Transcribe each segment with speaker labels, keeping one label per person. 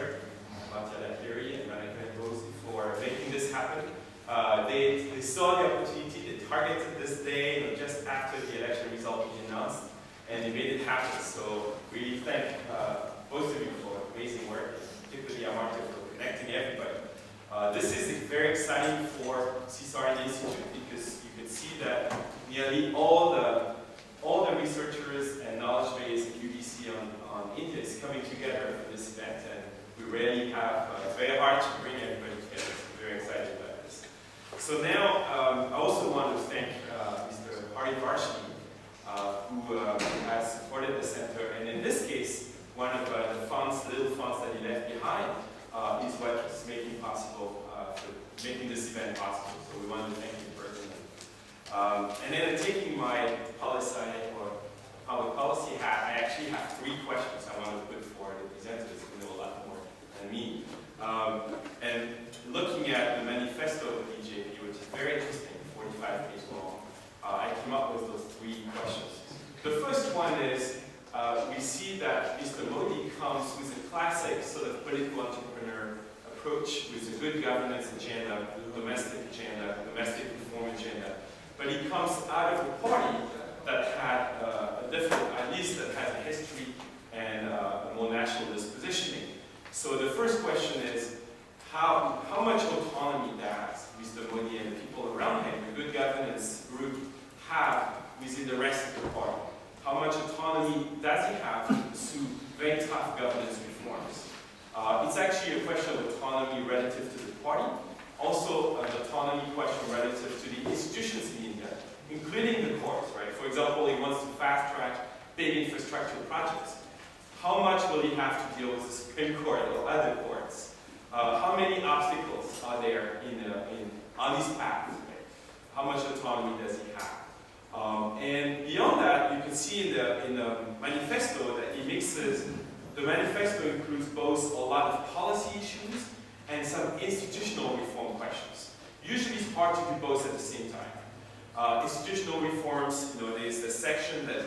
Speaker 1: Center, Panagariya and Panagariya for making this happen. They saw the opportunity, they targeted this day just after the election result was announced, and they made it happen. So we thank both of you for amazing work, particularly Amartya for connecting everybody. This is very exciting for CSR Institute because you can see that nearly all the researchers and knowledge base in UBC on India is coming together for this event, and we really have, it's very hard to bring everybody together, so we're very excited about this. So now, I also want to thank Mr. Arvind Panagariya, who has supported the center, and in this case, one of the funds, little funds that he left behind, is what is making possible, making this event possible. So we want to thank you personally. And then taking my policy or public policy hat, I actually have 3 questions I want to put forward to presenters who know a lot more than me. And looking at the manifesto of the BJP, which is very interesting, 45 pages long, I came up with those 3 questions. The first one is, we see that Mr. Modi comes with a classic sort of political entrepreneur approach with a good governance agenda, domestic reform agenda. But he comes out of a party that had a different, at least that has a history and a more nationalist positioning. So the first question is, how much autonomy does Mr. Modi and the people around him, the good governance group, have within the rest of the party? How much autonomy does he have to pursue very tough governance reforms? It's actually a question of autonomy relative to the party, also an autonomy question relative to the institutions in India, including the courts, right? For example, he wants to fast-track big infrastructure projects. How much will he have to deal with the Supreme Court or other courts? How many obstacles are there on his path? Right? How much autonomy does he have? And beyond that, you can see in the manifesto that he mixes, the manifesto includes both a lot of policy issues and some institutional reform questions. Usually it's hard to do both at the same time. Institutional reforms, there's the section that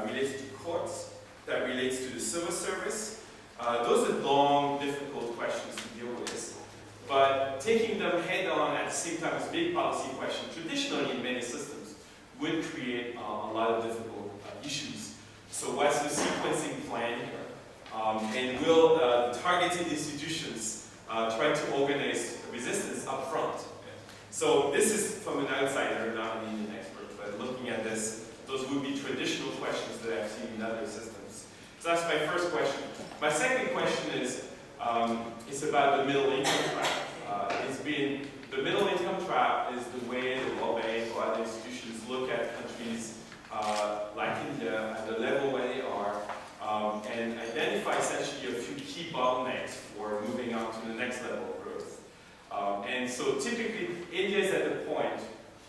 Speaker 1: relates to courts, that relates to the civil service. Those are long, difficult questions to deal with. But taking them head on at the same time as big policy questions, traditionally in many systems, would create a lot of difficult issues. So what's the sequencing plan here? And will the targeted institutions try to organize resistance up front? So this is from an outsider, not an Indian expert, but looking at this, those would be traditional questions that I've seen in other systems. So that's my first question. My second question is, it's about the middle income trap. The middle income trap is the way the World Bank or other institutions look at countries like India at the level where they are, and identify essentially a few key bottlenecks for moving on to the next level of growth. And so typically, India is at the point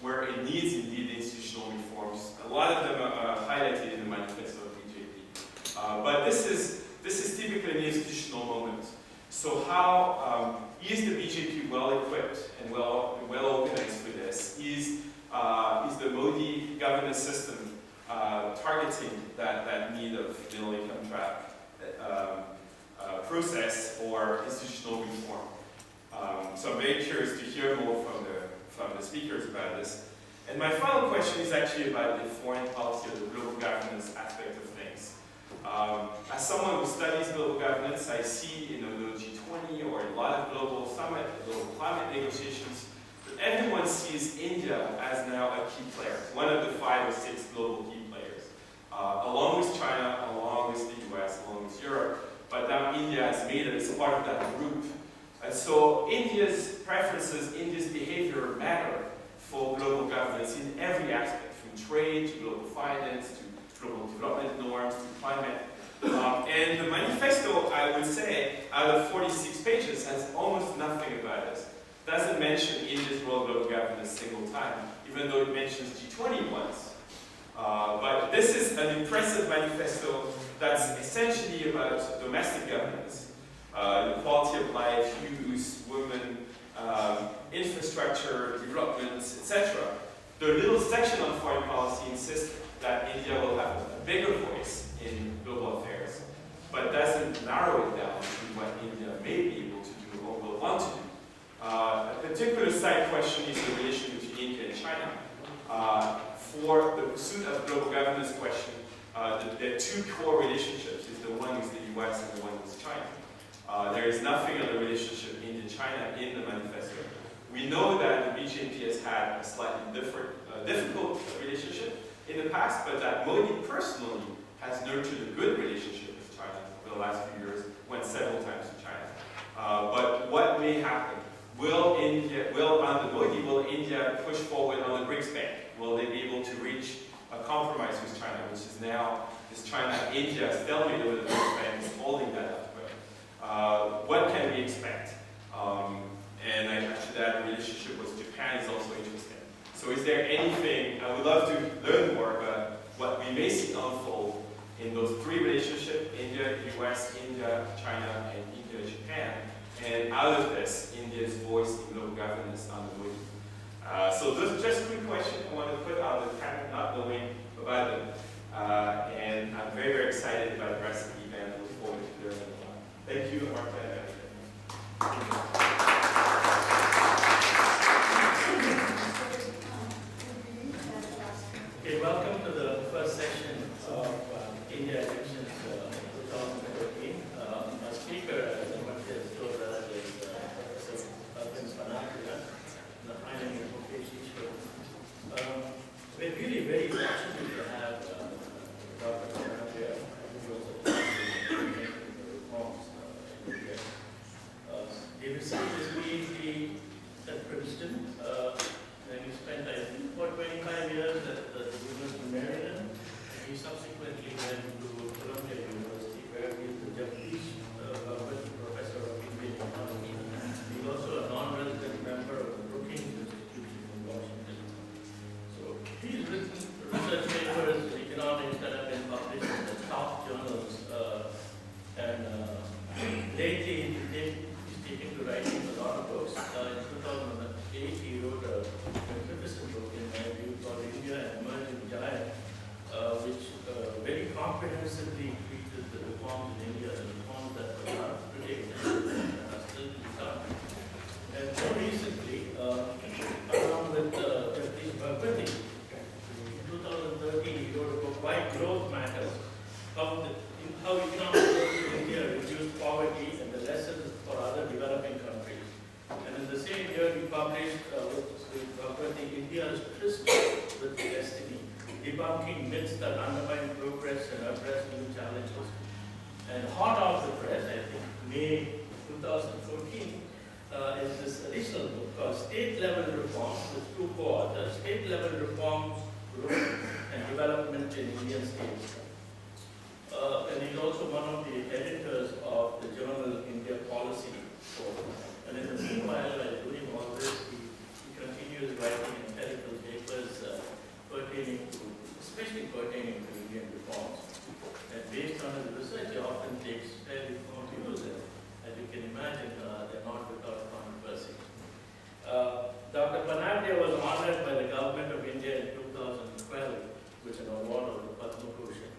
Speaker 1: where it needs indeed institutional reforms. A lot of them are highlighted in the manifesto of BJP. But this is typically an institutional moment. So how is the BJP well equipped and well organized for this? Is the Modi governance system targeting that need of middle income trap process or institutional reform? So I'm very curious to hear more from the speakers about this. And my final question is actually about the foreign policy or the global governance aspect of things. As someone who studies global governance, I see the G20 or a lot of global summit, global climate negotiations, that everyone sees India as now a key player, one of the 5 or 6 global key players, along with China, along with the US, along with Europe, but now India has made it as part of that group. And so India's preferences, India's behavior matter for global governance in every aspect, from trade to global finance to global development norms to climate. And the manifesto, I would say, out of 46 pages, has almost nothing about it. Doesn't mention India's role in global governance a single time, even though it mentions G20 once. But this is an impressive manifesto that's essentially about domestic governance, quality of life, youth, women, infrastructure, development, etc. The little section on foreign policy insists that India will have a bigger voice in global affairs, but doesn't narrow it down to what India particular side question is the relation between India and China. For the pursuit of global governance question, there are two core relationships. Is the one with the US and the one with China. There is nothing on the relationship India-China in the manifesto. We know that the BJP has had a slightly difficult relationship in the past, but that Modi personally has nurtured a good relationship with China over the last few years, went several times to China. But what may happen? Under Modi, will India push forward on the BRICS Bank? Will they be able to reach a compromise with China, which is now this China-India stalemate over the BRICS Bank is holding that up? What can we expect? And after that, the relationship with Japan is also interesting. So is there anything, I would love to learn more about what we may see unfold in those three relationships, India, US, India, China, and India, Japan. And out of this, India's voice in global governance on the move. So those are just quick questions I want to put on the panel, not knowing about them. And I'm very, very excited about the rest of the event. I look forward to learning more. Thank you, Arvind Panagariya.
Speaker 2: Okay, welcome to the first session of India Elections 2013. Our speaker, as I mentioned, told us is Professor Arvind Panagariya, the finance education. We're really very fortunate to have Dr. Panagariya, who was a reforms in India. He received his PhD at Princeton. And he spent, I think, about 25 years at the University of Maryland. He subsequently went to Columbia University, where he is the Japanese professor of Indian economy. He's also a non-resident member of the Brookings Institution in Washington. So he's written research papers in economics that have been published in the top journals. Lately, he's taken to writing a lot of books. In 2008, he wrote a magnificent book in my view called India, an Emerging Giant, which very comprehensively treated the reforms in India, the reforms that were not predicted and are still to be done. And more recently, along with Jagdish Bhagwati, in 2013 he wrote a book, Why Growth Matters, how economic growth in India reduced poverty and the lessons for other developing countries. And in the same year, he published with Bhagwati, India's Tryst with Destiny, debunking myths that undermine progress and address new challenges. And hot off the press, I think, May 2014, is this additional book called State-Level Reforms with two co-authors, State-Level Reforms, Growth and Development in Indian States. And he's also one of the editors of the journal India Policy. And in the meanwhile, while doing all this, he continues writing empirical papers especially pertaining to Indian reforms. And based on his research, he often takes fairly firm views, and as you can imagine, they're not without controversy. Dr. Panagariya was honored by the government of India in 2012 with an award of the Padma Bhushan.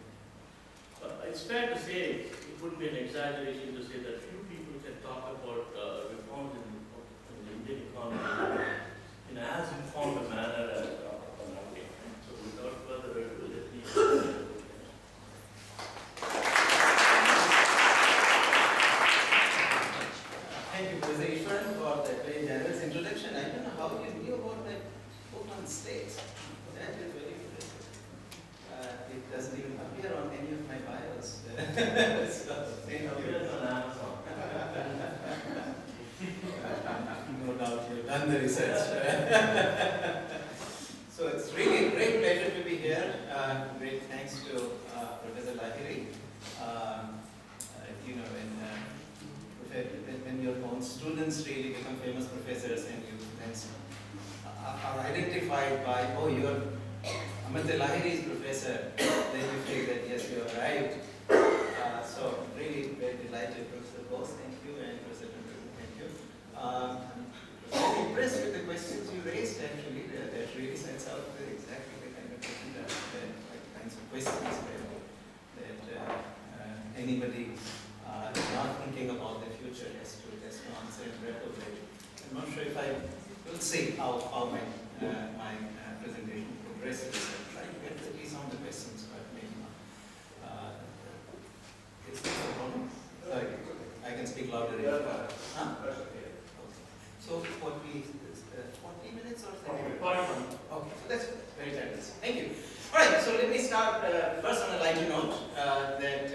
Speaker 2: It's fair to say, it would be an exaggeration to say that few people can talk about reforms in the Indian economy in as informed a manner as Dr. Panagariya. So without further ado, let me
Speaker 3: Thank you, Professor Ishwaran, for that very generous introduction. I don't know how you knew about my book on states. That is very impressive. It doesn't even appear on any of my bios.
Speaker 2: it appears on Amazon.
Speaker 3: No doubt you've done the research. So it's really a great pleasure to be here. Great thanks to Professor Lahiri. When your own students really become famous professors and you then are identified by, oh, you're Amartya Lahiri's professor, then you feel that yes, you have arrived. So really very delighted, Professor Bose, thank you, and Professor Panagariya, thank you. I'm impressed with the questions you raised actually. That really sets out exactly the kind of kinds of questions that anybody not thinking about the future has to answer and grapple with. I'm not sure if I see how my presentation progresses. I'll try to get at least some of the questions, but maybe not. Is this a problem? Sorry, I can speak louder. Huh? Okay. So what we 40 minutes or something? Okay, so that's very generous. Thank you. All right, so let me start first on a lighter note that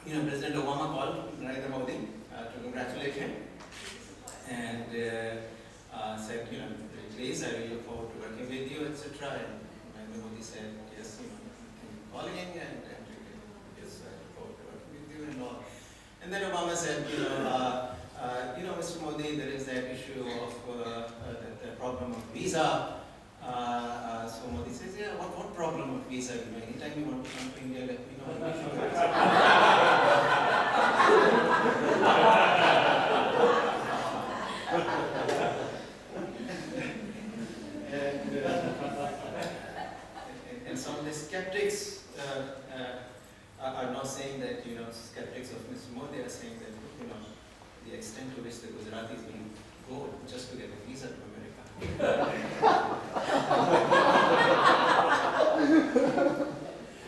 Speaker 3: President Obama called Narendra Modi to congratulate him and said, please, I will look forward to working with you, etc. And Narendra Modi said, yes, calling and yes, I look forward to working with you and all. And then Obama said, Mr. Modi, there is that issue of the problem of visa. So Modi says, yeah, what problem of visa? Anytime you want to come to India, let me know. And some of the skeptics are now saying that, skeptics of Mr. Modi are saying that, the extent to which the Gujaratis will go just to get a visa to America.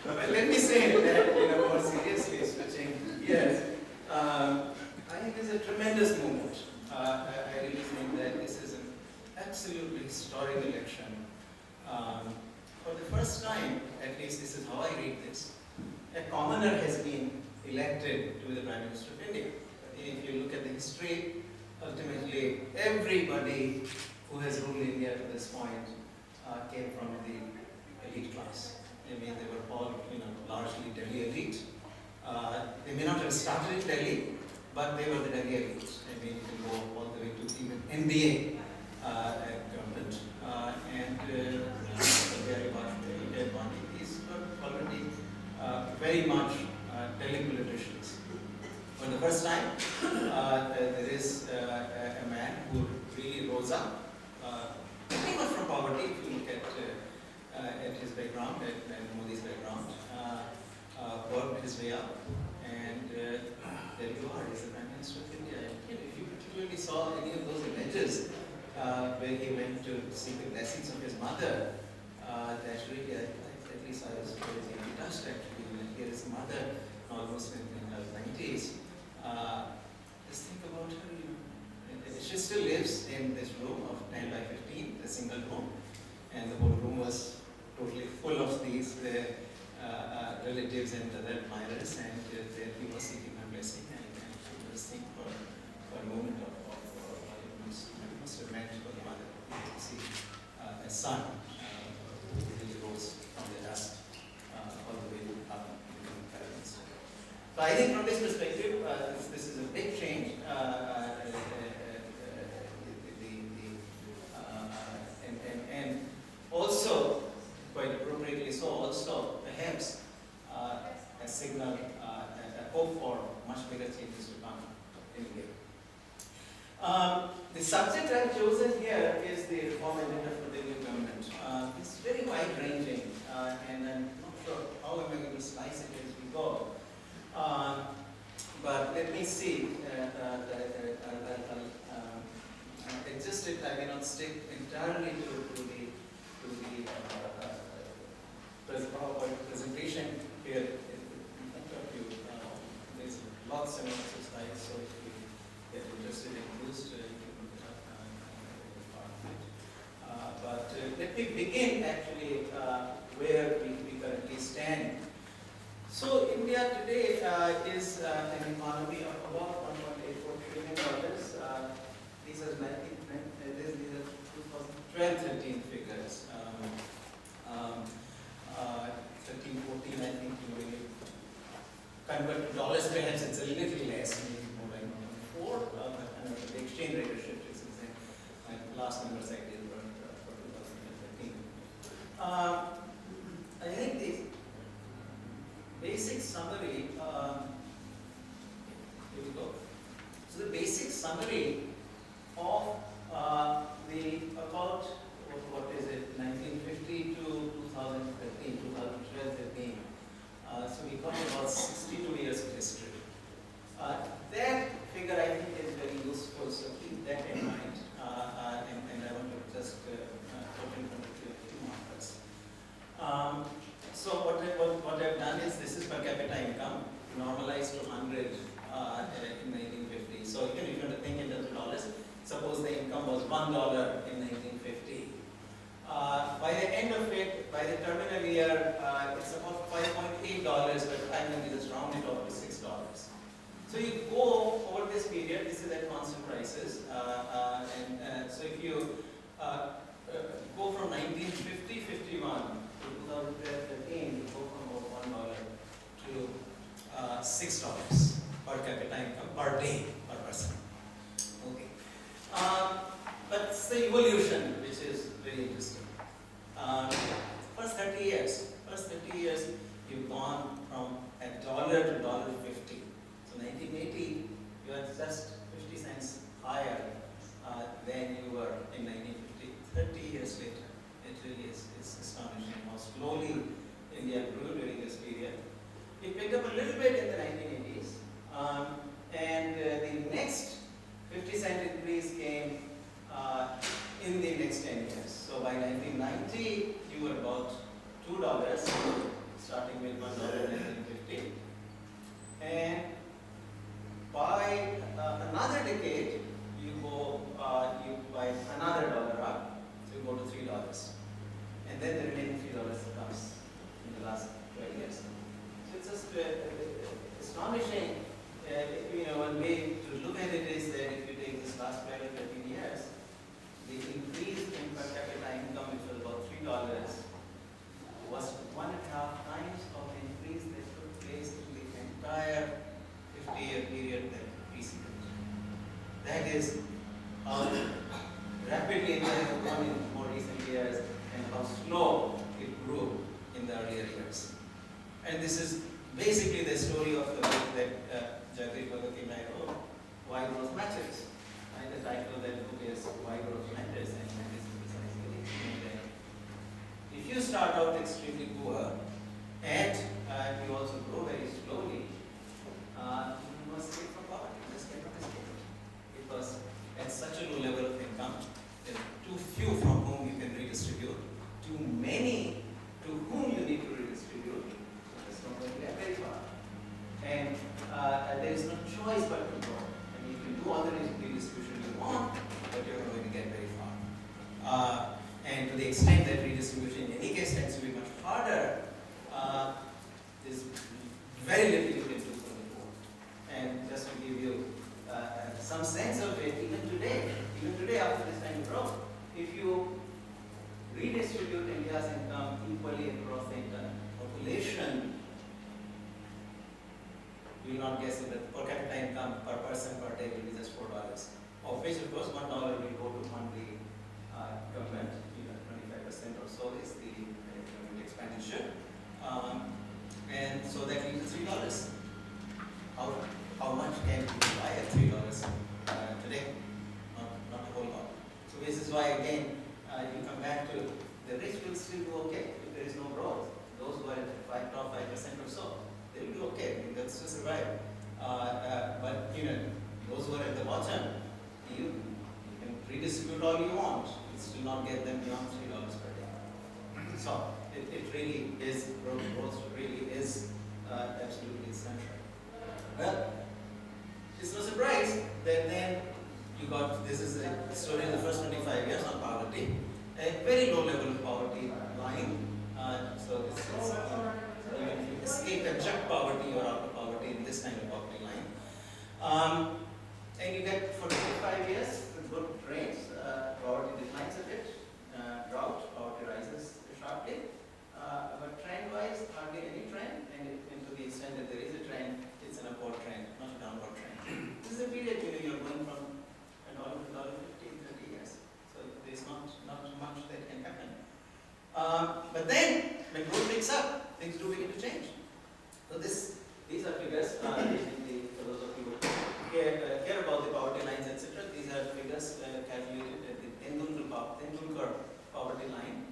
Speaker 3: But let me say that, more seriously switching gears, I think it's a tremendous moment. I really think that this is an absolutely historic election. For the first time, at least this is how I read this, a commoner has been elected to be the Prime Minister of India. If you look at the history, ultimately everybody who has ruled India to this point came from the elite class. I mean, they were all, largely Delhi elite. They may not have started in Delhi, but they were the Delhi elite. I mean, you can go all the way to even MBA at government. These were already very much Delhi politicians. For the first time, there is a man who really rose up, pretty much from poverty, if you look at his background, at Modi's background, worked his way up, and there you are, he's the Prime Minister of India. And, if you particularly saw any of those images where he went to seek the blessings of his mother, that really, at least I was very deeply touched actually. Here is his mother, almost in her 90s. Just think about her. She still lives in this room of 10 by 15, a single room, and the whole room was totally full of these relatives and other admirers, and there he was seeking her blessing, and she was thinking for a moment of what it must have meant for the mother to see a son who really rose from the dust all the way up to the parents. So I think from this perspective, this is a big change. And also, quite appropriately so, also perhaps a signal, a hope for much bigger changes to come in India. The subject I've chosen here is the reform agenda for the new government. It's very wide-ranging, and I'm not sure how am I going to slice it as we go. But let me see. I'll adjust it. I may not stick entirely to the PowerPoint presentation here in front of you. There's lots and lots of slides, so if you get interested in those, you can look it up but let me begin actually where we currently stand. So India today is an economy of about $1.84 trillion. These are 2012-13 figures. 13-14, I think, when you convert to dollars, perhaps it's a little less, maybe more like 4. But the exchange rate is shifted since then. My last numbers I did were for 2013. I think the basic summary, here we go. So the basic summary of the about, what is it, 1950 to 2013, 2012-13. So we got about 62 years of history. That figure I think is very useful, so keep that in mind. $1 in 1950. By the end of it, by the terminal year, it's about $5.8, but I'm going to just round it off to $6. So you go over this period, this is at constant prices, so if you go from 1950-51 to 2013, you go from about $1 to $6 per capita income per day per person. Okay, but it's the evolution which is very interesting. First 30 years, you've gone from $1 to $1.50. So 1980, you are just 50 cents higher than you were in 1950. 30 years later, it really is astonishing how slowly India grew during this period. It picked up a little bit in the 1980s, and the next 50 cent increase came in the next 10 years. So by 1990, you were about $2, starting with $1 in 1950. And by another decade, you buy another $1 up, so you go to $3. And then the remaining $3 comes in the last 12 years. So it's just astonishing. One way to look at it is that if you take this last 12 or 13 years, the increase in per capita income, which was about $3, was 1.5 times of the increase that took place in the entire 50-year period that preceded. That is how rapidly India has grown in more recent years and how slow it grew in the earlier years. And this is basically the story of the book that Jagdish Bhagwati and I wrote, Why Growth Matters. And the title of that book is Why Growth Matters, and that is precisely that if you start out extremely poor and you also grow very slowly, you must escape from poverty. You just cannot escape it. Because at such a low level of income, there are too few from whom you can redistribute, too many to whom you need to redistribute. It's not going to get very far. And there is no choice but to grow. And you can do all the redistribution you want, but you're not going to get very far. And to the extent that redistribution in any case tends to be much harder, there's very little you can do for the poor. And just to give you some sense of it, even today after this kind of growth, if you redistribute India's income equally across the entire population, you will not guess it, but per capita income per person per day will be just $4, of which of course $1 will go to fund the government. 25% or so is the government expenditure, and so that leaves $3. How much can you buy at $3 today? Not a whole lot. So this is why again you come back to the rich will still do okay if there is no growth. Those who are at top 5% or so, they will do okay. They'll still survive. But those who are at the bottom, you can redistribute all you want. You still not get them beyond $3 per day. So it really is growth really is absolutely essential. Well, it's no surprise that then you got, this is a story in the first 25 years on poverty, a very low level of poverty line. So it's even if you escape abject poverty or out of poverty in this kind of poverty line. And you get for 25 years with good rates, poverty declines a bit, drought, poverty rises sharply. But trend-wise, hardly any trend, and to the extent that there is a trend, it's an upward trend, not a downward trend. This is a period you're going from $1 to $1.50 in 30 years. So there's not much that can happen. But then, when growth picks up, things do begin to change. So these are figures, for those of you who care about the poverty lines, etc. These are figures calculated at the Tendulkar poverty line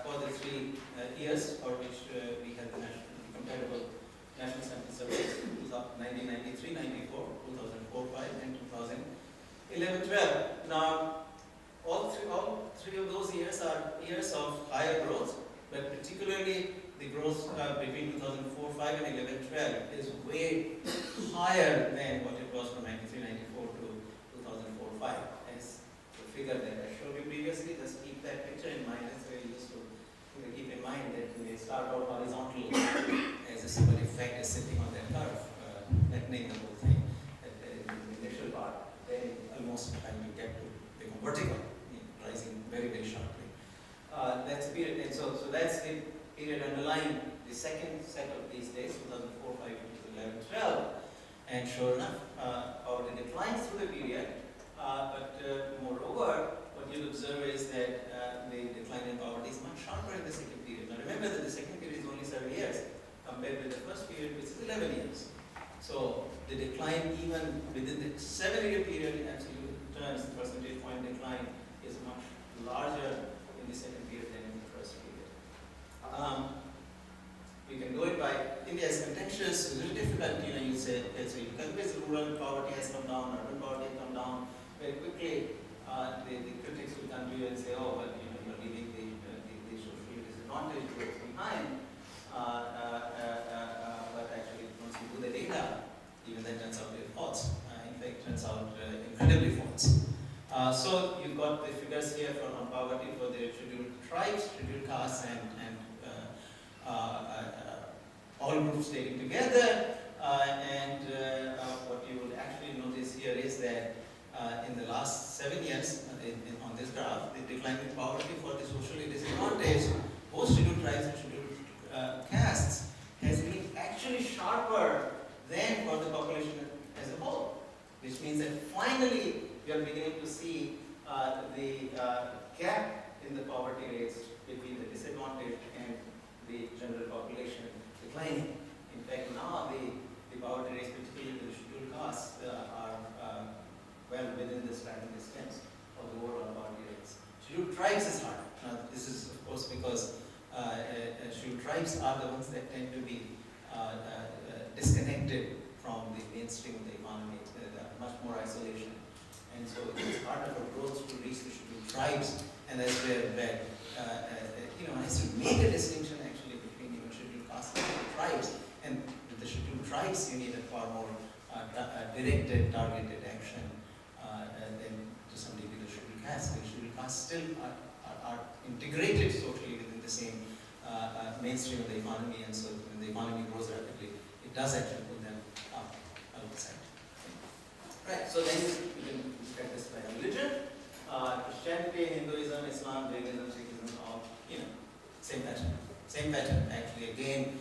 Speaker 3: for the 3 years for which we had the comparable national sample surveys, 1993, 94, 2004, 5, and 2011, 12. Now, all three of those years are years of higher growth, but particularly the growth between 2004, 5 and 11, 12 is way higher than what it was from 93, 94 to 2004, 5. As flattening the whole thing in the initial part, then almost time you get to become vertical, rising very, very sharply. That's the period, and so that's the period underlying the second set of these days, 2004, 5, 11, 12. And sure enough, poverty declines through the period, but moreover, what you'll observe is that the decline in poverty is much sharper in the second period. Now remember that the second period is only 7 years, compared with the first period, which is 11 years. So the decline even within the 7-year period in absolute terms, the percentage point decline is much larger in the second period than in the first period. You can do it by, India is contentious, it's a little difficult, you say, okay, so you can always rural poverty has come down, urban poverty has come down very quickly. The critics will come to you and say, oh, well, you're leaving the socially disadvantaged groups behind. But actually, once you do the data, even that turns out to be false. In fact, it turns out incredibly false. So you've got the figures here on poverty for the scheduled tribes, scheduled castes, and all groups taken together. What you will actually notice here is that in the last 7 years, on this graph, the decline in poverty for the socially disadvantaged, both scheduled tribes and scheduled castes, has been actually sharper than for the population as a whole. Which means that finally we are beginning to see the gap in the poverty rates between the disadvantaged and the general population declining. In fact, now the poverty rates, particularly the scheduled castes, are well within the striking distance of the overall poverty rates. Scheduled tribes is hard. Now, this is of course because scheduled tribes are the ones that tend to be disconnected from the mainstream of the economy. Much more isolation, and so it's harder for growth to reach the scheduled tribes, and that's where one has to make a distinction actually between scheduled castes and scheduled tribes. And with the scheduled tribes, you need a far more directed, targeted action than to some degree the scheduled castes. The scheduled castes still are integrated socially within the same mainstream of the economy, and so when the economy grows rapidly, it does actually pull them up outside. Right, so then you can look at this by religion. Christianity, Hinduism, Islam, Jainism, Sikhism, all, same pattern. Same pattern, actually. Again,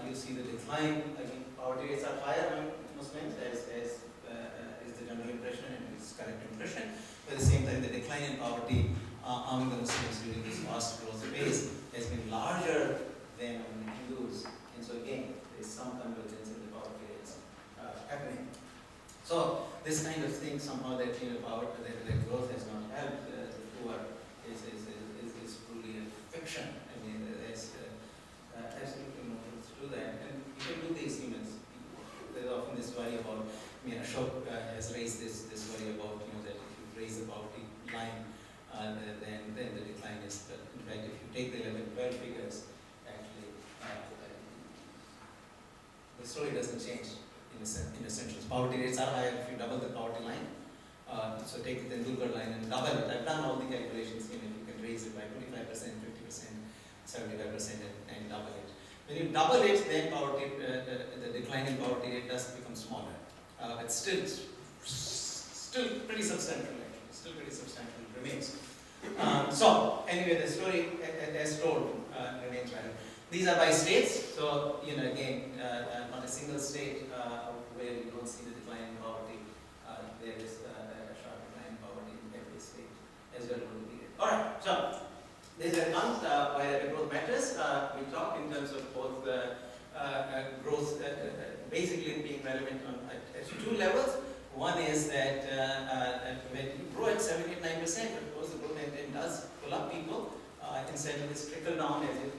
Speaker 3: you see the decline. Again, poverty rates are higher among Muslims, as is the general impression and its correct impression. But at the same time, the decline in poverty among the Muslims during this fast growth phase has been larger than among the Hindus. And so again, there is some convergence in the poverty rates happening. So this kind of thing somehow that that growth has not helped the poor is truly a fiction. I mean, there's absolutely no truth to that. And you can do these humans. There's often this worry about. Ashok has raised this worry about that if you raise the poverty line, then the decline is. In fact, if you take the 11, 12 figures, actually the story doesn't change. In essentials, poverty rates are higher if you double the poverty line. So take the Tendulkar line and double it. I've done all the calculations. You can raise it by 25%, 50%, 75%, and double it. When you double it, then the decline in poverty rate does become smaller. But still pretty substantial. Actually, still pretty substantial remains. So anyway, the story as told remains valid. These are by states, so again, not a single state where you don't see the decline in poverty. There is a sharp decline in poverty in every state as well over the period. All right, so these are accounts why rapid growth matters. We talk in terms of both growth, basically being relevant at two levels. One is that when you grow at 7, 8, 9%, of course the growth engine does pull up people. Instead of this trickle down as if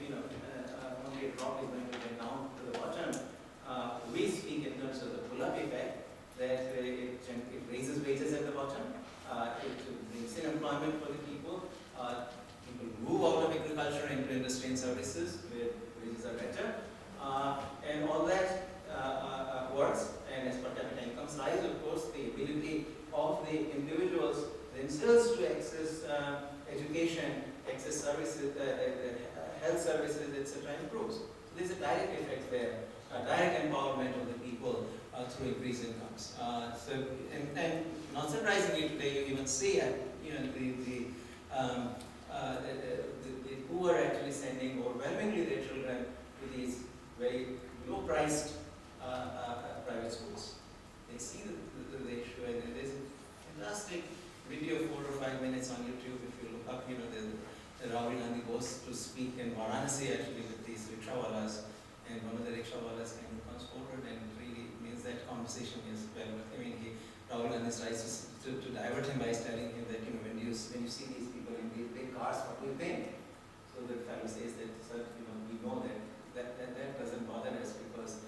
Speaker 3: a drop is going to get down to the bottom. We speak in terms of the pull-up effect, that it raises wages at the bottom, it brings in employment for the people, people move out of agriculture into industry and services where wages are better, and all that works, and as per capita incomes rise, of course, the ability of the individuals themselves to access education, access services, health services, etc. improves. So there's a direct effect there, direct empowerment of the people through increased incomes. And not surprisingly today you even see the poor actually sending overwhelmingly their children to these very low-priced private schools. They see the issue, and there's a fantastic video, 4 or 5 minutes on YouTube. If you look up, the Rahul Gandhi goes to speak in Varanasi actually with these rickshawalas, and one of the rickshawalas kind of comes forward and really means that conversation is well. I mean, Rahul Gandhi tries to divert him by telling him that when you see these people in these big cars, what do you think? So the fellow says that, sir, we know that doesn't bother us because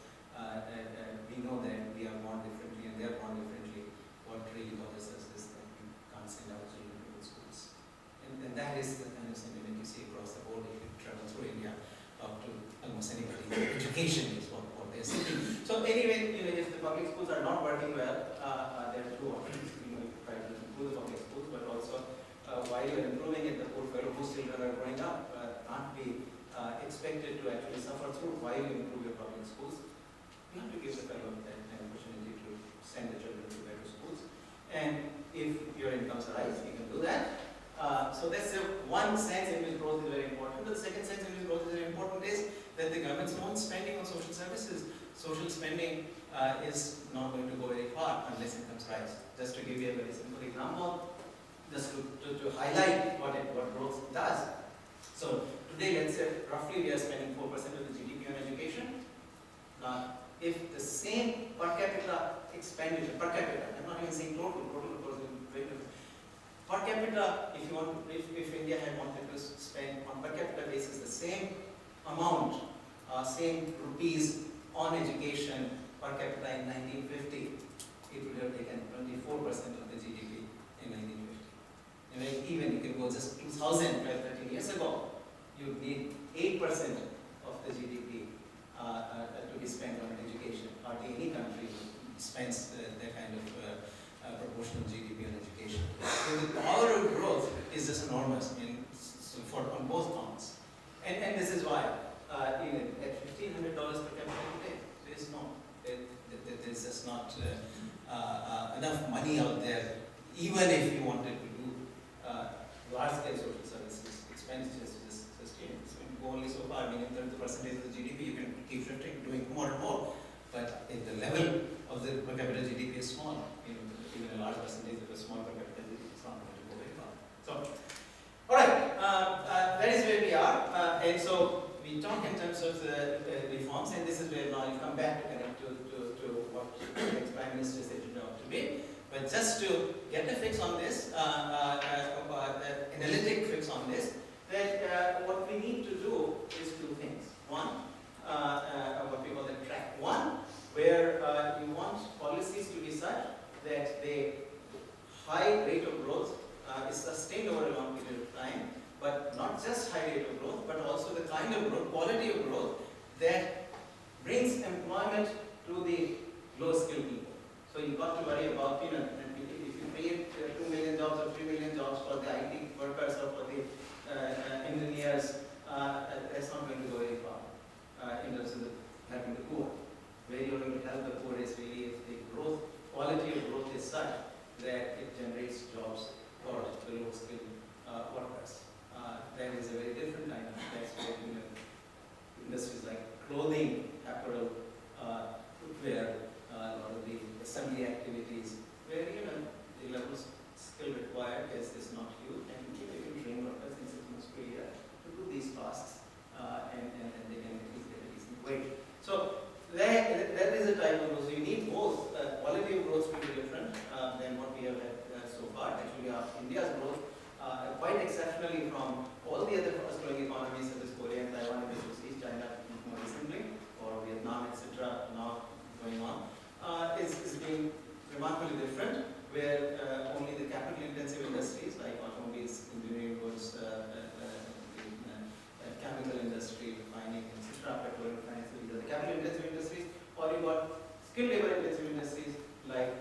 Speaker 3: we know that we are born differently and they are born differently. What really bothers us is that we can't send our children to good schools. And that is the kind of sentiment you see across the board if you travel through India, talk to almost anybody. Education is what they're seeking. So anyway, if the public schools are not working well, there are two options. Try to improve the public schools, but also while you're improving it, the poor fellow whose children are growing up can't be expected to actually suffer through while you improve your public schools. You have to give the fellow an opportunity to send the children to better schools. And if your incomes rise, you can do that. So that's one sense in which growth is very important. The second sense in which growth is very important is that the government's own spending on social services. Social spending is not going to go very far unless incomes rise. Just to give you a very simple example, just to highlight what growth does. So today, let's say roughly we are spending 4% of the GDP on education. Now, if the same per capita expenditure, I'm not even saying total of course is very different. Per capita, if India had wanted to spend on per capita basis the same amount, same rupees on education per capita in 1950, it would have taken 24% of the GDP in 1950. Even you can go just 2000, 13 years ago, you need 8% of the GDP to be spent on education. Hardly any country spends that kind of proportional GDP on education. So the power of growth is just enormous on both counts. And this is why even at $1,500 per capita today, there's just not enough money out there, even if you wanted to do large-scale social services expenditures to sustain. It's going to go only so far. I mean, in terms of percentage of the GDP, you can keep shifting, doing more and more. But if the level of the per capita GDP is small, even a large percentage of a small per capita GDP is not going to go very far. So, all right, that is where we are. And so we talk in terms of the reforms, and this is where now you come back to connect to what the next Prime Minister said it ought to be. But just to get a fix on this, analytic fix on this, that what we need to do is two things. One, what we call the track one, where you want policies to be such that the high rate of growth is sustained over a long period of time, but not just high rate of growth, but also the kind of growth, quality of growth that brings employment to the low-skilled people. So you've got to worry about, if you create 2 million jobs or 3 million jobs for the IT workers or for the engineers, that's not going to go very far in terms of helping the poor. Where you're going to help the poor is really if the quality of growth is such that it generates jobs for the low-skilled workers. That is a very different kind of tax rate. Industries like clothing, apparel, footwear, a lot of the assembly activities, where the level of skill required is not huge, and you can train workers in 6 months per year to do these tasks, and they can at least get a decent wage. So that is a type of growth. So you need both quality of growth to be different than what we have had so far. Actually, India's growth, quite exceptionally from all the other fast-growing economies such as Korea and Taiwan, and East China more recently, or Vietnam, etc. now going on, is being remarkably different, where only the capital-intensive industries like automobiles, engineering goods, chemical industry, refining, etc., petroleum refining, so these are the capital-intensive industries, or you got skilled labor-intensive industries like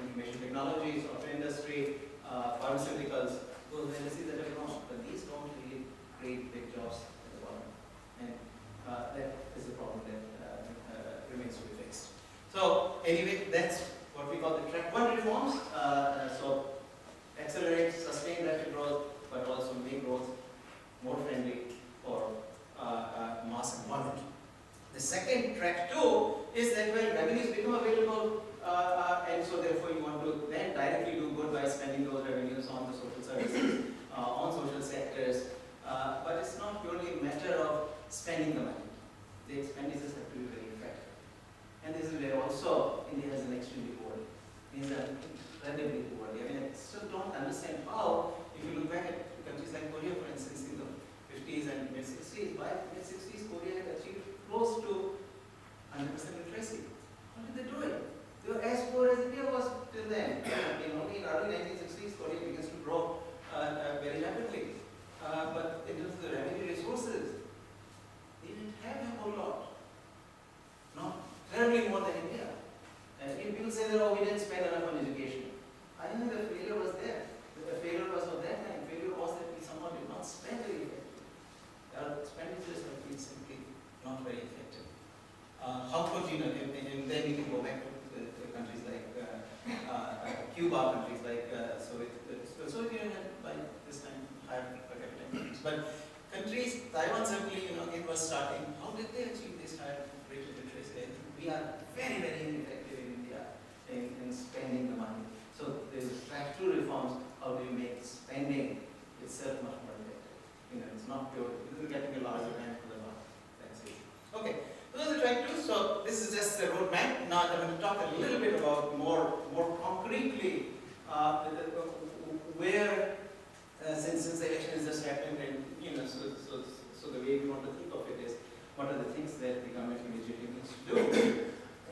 Speaker 3: information technology, software industry, pharmaceuticals. Those are industries that have grown, but these don't really create big jobs at the bottom, and that is a problem that remains to be fixed. anyway, that's what we call the track 1 reforms. So accelerate, sustain rapid growth, but also make growth more friendly for mass employment. The second track 2 is that when revenues become available, and so therefore you want to then directly do good by spending those revenues on the social services, on social sectors, but it's not purely a matter of spending the money. The expenditures have to be very effective. And this is where also India has an extremely poor. These are incredibly poor. I mean, I still don't understand how, if you look back at countries like Korea, for instance, in the 50s and mid-60s, by mid-60s, Korea had achieved close to 100% literacy. How did they do it? They were as poor as India was till then. Only in early 1960s, Korea begins to grow very rapidly. But in terms of the revenue resources, they didn't have a whole lot. Not terribly more than India. People say that, oh, we didn't spend enough on education. I think the failure was there. The failure was of that time. Failure was that we somehow did not spend very effectively. Our expenditures have been simply not very effective. How could and then we can go back to the countries like Cuba, countries like Soviet Union had by this time higher per capita incomes. But countries, Taiwan certainly, it was starting. How did they achieve this higher rate of literacy? We are very, very ineffective in India in spending the money. So there's track 2 reforms. How do you make spending itself much more effective? It's not pure. This is getting a larger hand for the lot. That's it. Okay. So those are track 2. So this is just the roadmap. Now I'm going to talk a little bit about more concretely where since the election has just happened, and so the way we want to think of it is what are the things that the government immediately needs to do,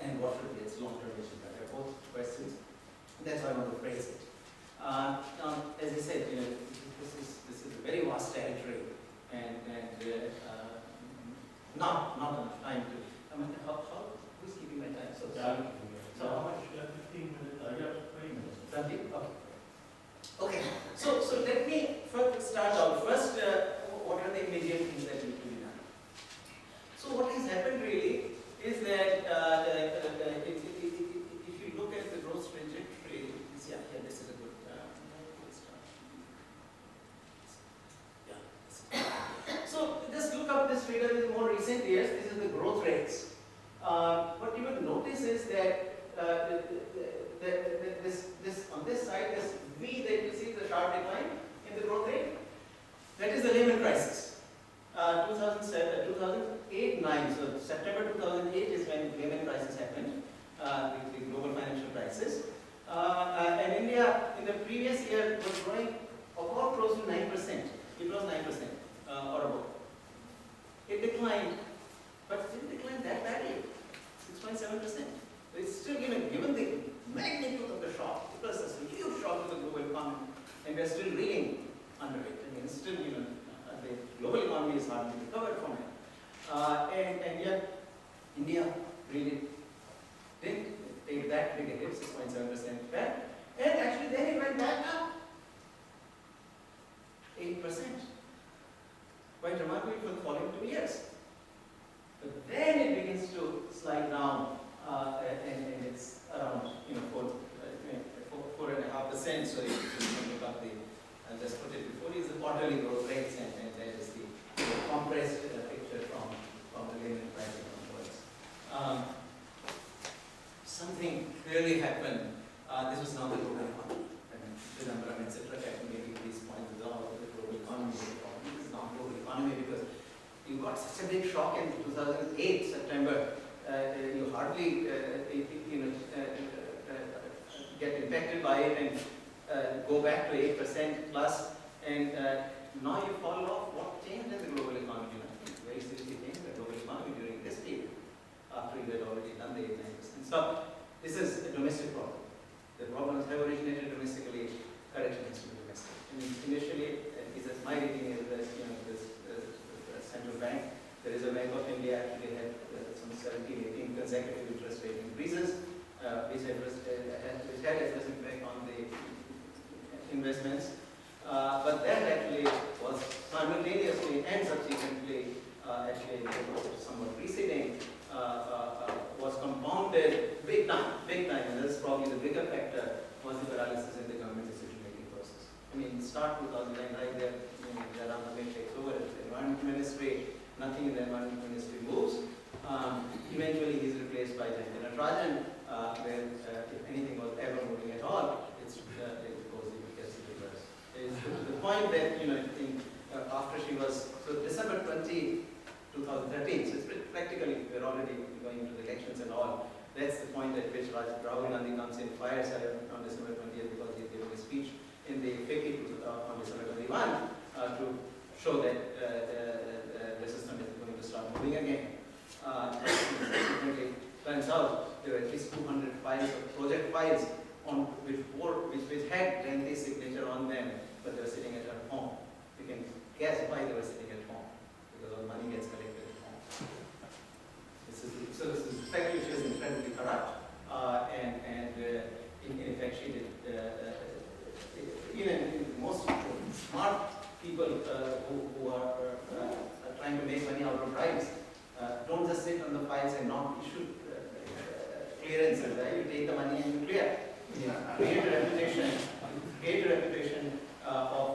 Speaker 3: and what should be its long-term vision. There are both questions. That's how I want to phrase it. Now, as I said, this is a very vast territory, and not enough time to. I mean, who's keeping my time? So how much?
Speaker 2: 15 minutes. I got 20 minutes.
Speaker 3: 20? Okay. Okay. So let me first start out. First, what are the immediate things that need to be done? So what has happened really is that if you look at the growth trajectory, this is a good start. Yeah. So just look up this figure in more recent years. This is the growth rates. What you will notice is that this on this side, this V that you see, the sharp decline in the growth rate, that is the Lehman crisis. 2007, 2008-9. So September 2008 is when the Lehman crisis happened, the global financial crisis. And India in the previous year was growing about close to 9%. It was 9% or above. It declined, but it didn't decline that badly. 6.7%. So it's still given the magnitude of the shock. It was a huge shock to the global economy, and we are still reeling under it. I mean, still, the global economy is hardly recovered from it. And yet, India really didn't take that big a hit, 6.7% back. And actually, then it went back up 8%. Quite remarkably for the following 2 years. But then it begins to slide down, and it's around 4.5%. So if you look up I'll just put it before you, is the quarterly growth rates, and that is the compressed picture from the Lehman crisis onwards. Something clearly happened. This was not the global economy. Remember, etc. Can maybe these points as well. The global economy. This is not global economy because you got such a big shock in 2008 September. You hardly get infected by it and go back to 8% plus, and now you fall off. What changed in the global economy? Very seriously changed the global economy during this period after you had already done the 8-9%. So this is a domestic problem. The problems have originated domestically. Correction has to be domestic. And initially, my reading is that this central bank, there is a Bank of India actually had some 17, 18 consecutive interest rate increases, which had adverse impact on the investments. But that actually was simultaneously and subsequently, actually somewhat preceding, was compounded big time, and that's probably the bigger factor was the paralysis in the government decision-making process. I mean, start 2009, right there, Jairam Ramesh takes over as the environment ministry, nothing in the environment ministry moves. Eventually he's replaced by Jayant Natarajan, where if anything was ever moving at all, it's because he gets it reversed. The point that, after she was, so December 20, 2013, so it's practically, we're already going into the elections and all. That's the point at which Rahul Gandhi comes in, fires her on December 20th because he's giving a speech in the FICCI on December 21 to show that the system is going to start moving again. Subsequently, turns out there were at least 200 files, project files, on which had Jayanti's signature on them, but they were sitting at her home. You can guess why they were sitting at home, because all money gets collected at home. So this is the fact which is incredibly corrupt, and in effect she did, even most smart people who are trying to make money out of bribes don't just sit on the files and not issue clearances, right? You take the money and you clear. Create a reputation of